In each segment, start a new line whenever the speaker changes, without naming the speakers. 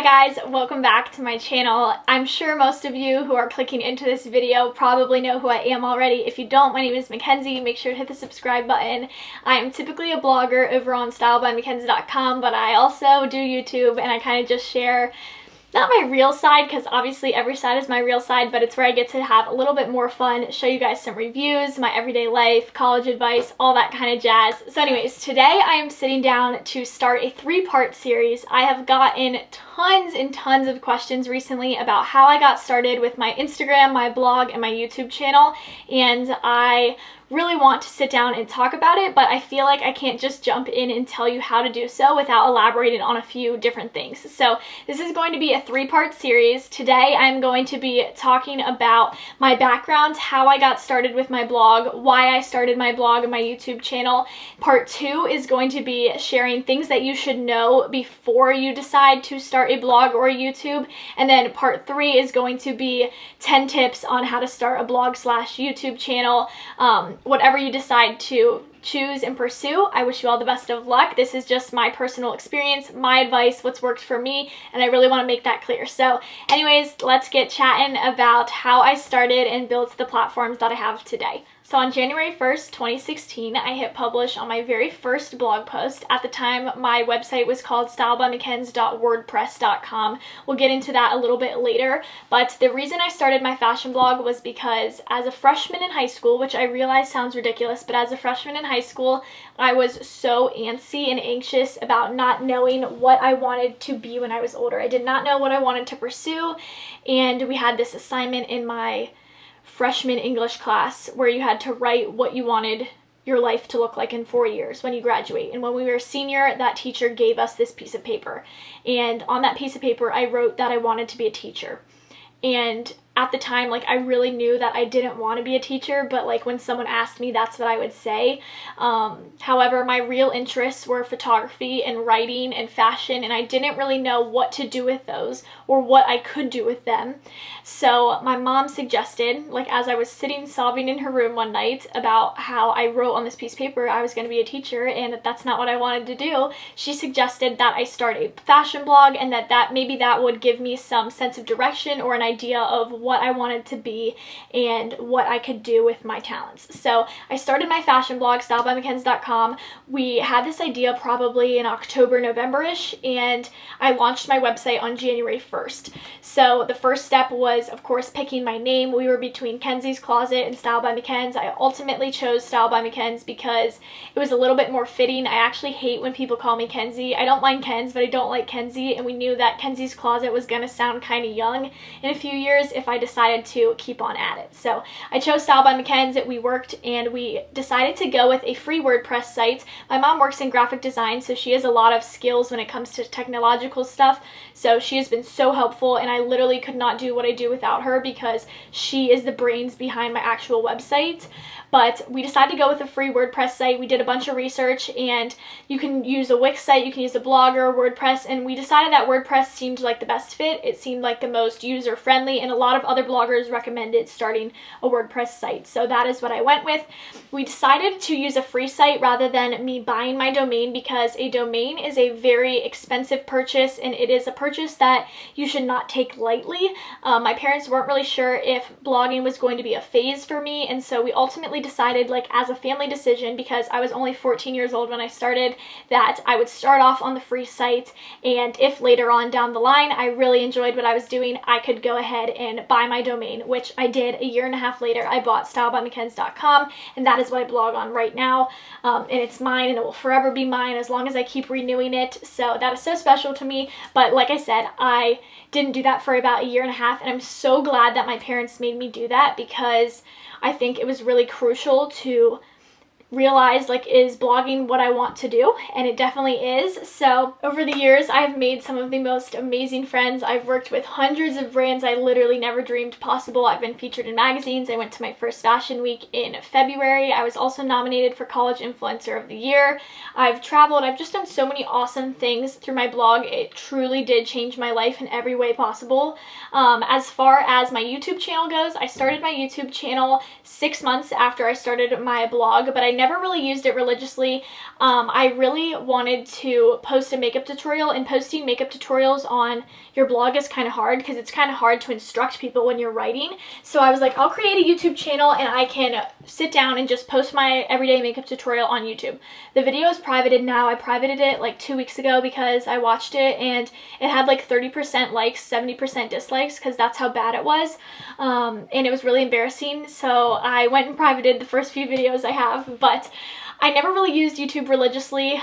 Hi guys, welcome back to my channel. I'm sure most of you who are clicking into this video probably know who I am already. If you don't, my name is Mckenzie. Make sure to hit the subscribe button. I am typically a blogger over on stylebymckenzie.com, but I also do YouTube and I kind of just share not my real side, because obviously every side is my real side, but it's where I get to have a little bit more fun, show you guys some reviews, my everyday life, college advice, all that kind of jazz. So anyways, today I am sitting down to start a 3-part series. I have gotten tons and tons of questions recently about how I got started with my Instagram, my blog, and my YouTube channel, and I really want to sit down and talk about it, but I feel like I can't just jump in and tell you how to do so without elaborating on a few different things. So this is going to be a 3-part series. Today I'm going to be talking about my background, how I got started with my blog, why I started my blog and my YouTube channel. Part 2 is going to be sharing things that you should know before you decide to start a blog or a YouTube. And then part 3 is going to be 10 tips on how to start a blog / YouTube channel. Whatever you decide to choose and pursue, I wish you all the best of luck. This is just my personal experience, my advice, what's worked for me, and I really want to make that clear. So anyways, let's get chatting about how I started and built the platforms that I have today. So on January 1st, 2016, I hit publish on my very first blog post. At the time, my website was called stylebymckenz.wordpress.com. We'll get into that a little bit later, but the reason I started my fashion blog was because as a freshman in high school, which I realize sounds ridiculous, but as a freshman in high school, I was so antsy and anxious about not knowing what I wanted to be when I was older. I did not know what I wanted to pursue, and we had this assignment in my freshman English class where you had to write what you wanted your life to look like in 4 years when you graduate. And when we were a senior, that teacher gave us this piece of paper. And on that piece of paper, I wrote that I wanted to be a teacher. And at the time, I really knew that I didn't want to be a teacher, but when someone asked me, that's what I would say. However, my real interests were photography and writing and fashion, and I didn't really know what to do with those or what I could do with them. So my mom suggested, as I was sitting sobbing in her room one night about how I wrote on this piece of paper I was going to be a teacher and that's not what I wanted to do, she suggested that I start a fashion blog and that maybe that would give me some sense of direction or an idea of what I wanted to be and what I could do with my talents. So I started my fashion blog, stylebymckenzie.com. We had this idea probably in October, November-ish, and I launched my website on January 1st. So the first step was, of course, picking my name. We were between Kenzie's Closet and Style by Mckenz. I ultimately chose Style by Mckenz because it was a little bit more fitting. I actually hate when people call me Kenzie. I don't mind Kenz, but I don't like Kenzie, and we knew that Kenzie's Closet was going to sound kind of young in a few years if I decided to keep on at it. So I chose Style by Mckenz. We worked and we decided to go with a free WordPress site. My mom works in graphic design, so she has a lot of skills when it comes to technological stuff. So she has been so helpful, and I literally could not do what I do without her because she is the brains behind my actual website. But we decided to go with a free WordPress site. We did a bunch of research, and you can use a Wix site, you can use a Blogger, WordPress, and we decided that WordPress seemed like the best fit. It seemed like the most user-friendly, and a lot of other bloggers recommended starting a WordPress site. So that is what I went with. We decided to use a free site rather than me buying my domain because a domain is a very expensive purchase, and it is a purchase that you should not take lightly. My parents weren't really sure if blogging was going to be a phase for me, and so we ultimately decided, as a family decision, because I was only 14 years old when I started, that I would start off on the free site, and if later on down the line I really enjoyed what I was doing, I could go ahead and buy my domain, which I did. A year and a half later, I bought stylebymckenzie.com, and that is what I blog on right now, and it's mine, and it will forever be mine as long as I keep renewing it. So that is so special to me. But like I said, I didn't do that for about a year and a half, and I'm so glad that my parents made me do that because I think it was really crucial to realize, is blogging what I want to do? And it definitely is. So over the years, I've made some of the most amazing friends. I've worked with hundreds of brands I literally never dreamed possible. I've been featured in magazines. I went to my first fashion week in February. I was also nominated for College Influencer of the Year. I've traveled. I've just done so many awesome things through my blog. It truly did change my life in every way possible. As far as my YouTube channel goes, I started my YouTube channel 6 months after I started my blog, but I never really used it religiously. I really wanted to post a makeup tutorial, and posting makeup tutorials on your blog is kind of hard because it's kind of hard to instruct people when you're writing. So I was like, I'll create a YouTube channel and I can sit down and just post my everyday makeup tutorial on YouTube. The video is privated now. I privated it like 2 weeks ago because I watched it and it had like 30% likes, 70% dislikes, because that's how bad it was. And it was really embarrassing. So I went and privated the first few videos I have, but I never really used YouTube religiously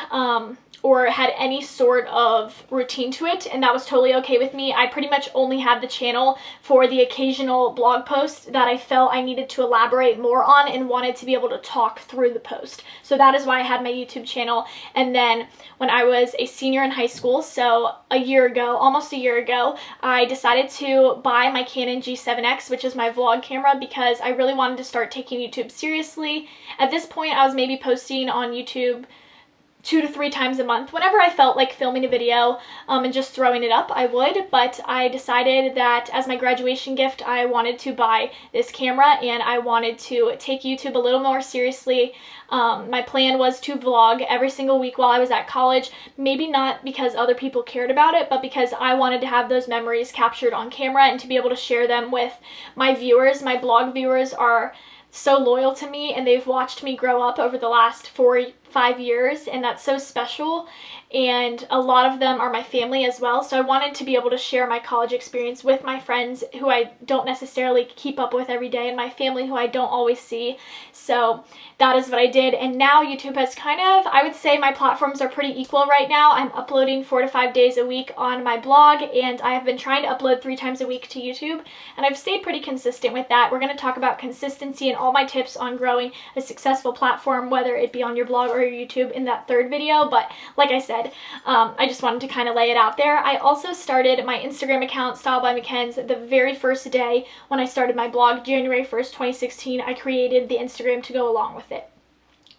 or had any sort of routine to it, and that was totally okay with me. I pretty much only had the channel for the occasional blog post that I felt I needed to elaborate more on and wanted to be able to talk through the post. So that is why I had my YouTube channel. And then when I was a senior in high school, so a year ago, almost a year ago, I decided to buy my Canon G7X, which is my vlog camera, because I really wanted to start taking YouTube seriously. At this point, I was maybe posting on YouTube 2 to 3 times a month. Whenever I felt like filming a video and just throwing it up, I would, but I decided that as my graduation gift, I wanted to buy this camera and I wanted to take YouTube a little more seriously. My plan was to vlog every single week while I was at college, maybe not because other people cared about it, but because I wanted to have those memories captured on camera and to be able to share them with my viewers. My blog viewers are so loyal to me and they've watched me grow up over the last 4-5 years, and that's so special, and a lot of them are my family as well. So I wanted to be able to share my college experience with my friends who I don't necessarily keep up with every day and my family who I don't always see. So that is what I did, and now YouTube has kind of, I would say my platforms are pretty equal right now. I'm uploading 4 to 5 days a week on my blog, and I have been trying to upload 3 times a week to YouTube, and I've stayed pretty consistent with that. We're going to talk about consistency and all my tips on growing a successful platform, whether it be on your blog or your YouTube, in that third video. But like I said, I just wanted to kind of lay it out there. I also started my Instagram account, Style by Mckenz, the very first day when I started my blog, January 1st, 2016. I created the Instagram to go along with it.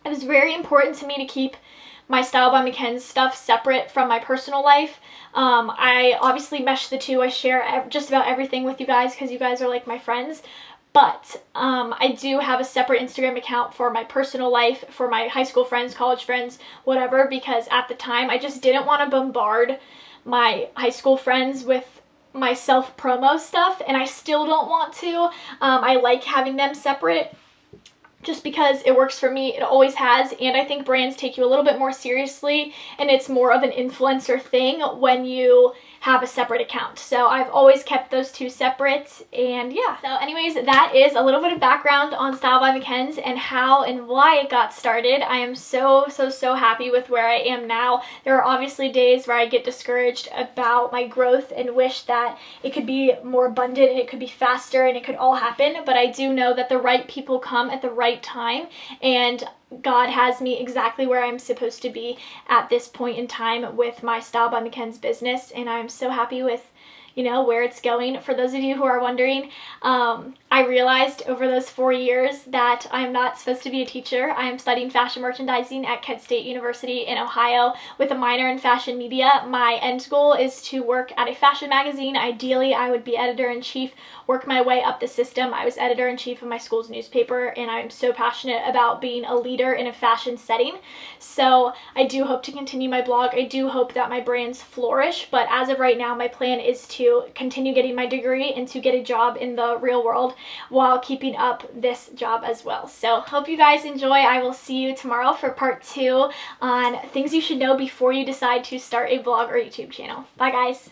It was very important to me to keep my Style by Mckenz stuff separate from my personal life. I obviously mesh the two. I share just about everything with you guys because you guys are like my friends. But I do have a separate Instagram account for my personal life, for my high school friends, college friends, whatever, because at the time I just didn't want to bombard my high school friends with my self-promo stuff, and I still don't want to. I like having them separate just because it works for me. It always has, and I think brands take you a little bit more seriously, and it's more of an influencer thing when you have a separate account. So I've always kept those two separate, and yeah. So anyways, that is a little bit of background on Style by Mckenz and how and why it got started. I am so happy with where I am now. There are obviously days where I get discouraged about my growth and wish that it could be more abundant and it could be faster and it could all happen, but I do know that the right people come at the right time, and God has me exactly where I'm supposed to be at this point in time with my Style by Mckenz business, and I'm so happy with, you know, where it's going. For those of you who are wondering, I realized over those 4 years that I'm not supposed to be a teacher. I am studying fashion merchandising at Kent State University in Ohio with a minor in fashion media. My end goal is to work at a fashion magazine. Ideally, I would be editor-in-chief, work my way up the system. I was editor-in-chief of my school's newspaper, and I'm so passionate about being a leader in a fashion setting. So I do hope to continue my blog. I do hope that my brands flourish, but as of right now, my plan is to continue getting my degree and to get a job in the real world while keeping up this job as well. So hope you guys enjoy. I will see you tomorrow for part 2 on things you should know before you decide to start a blog or YouTube channel. Bye guys.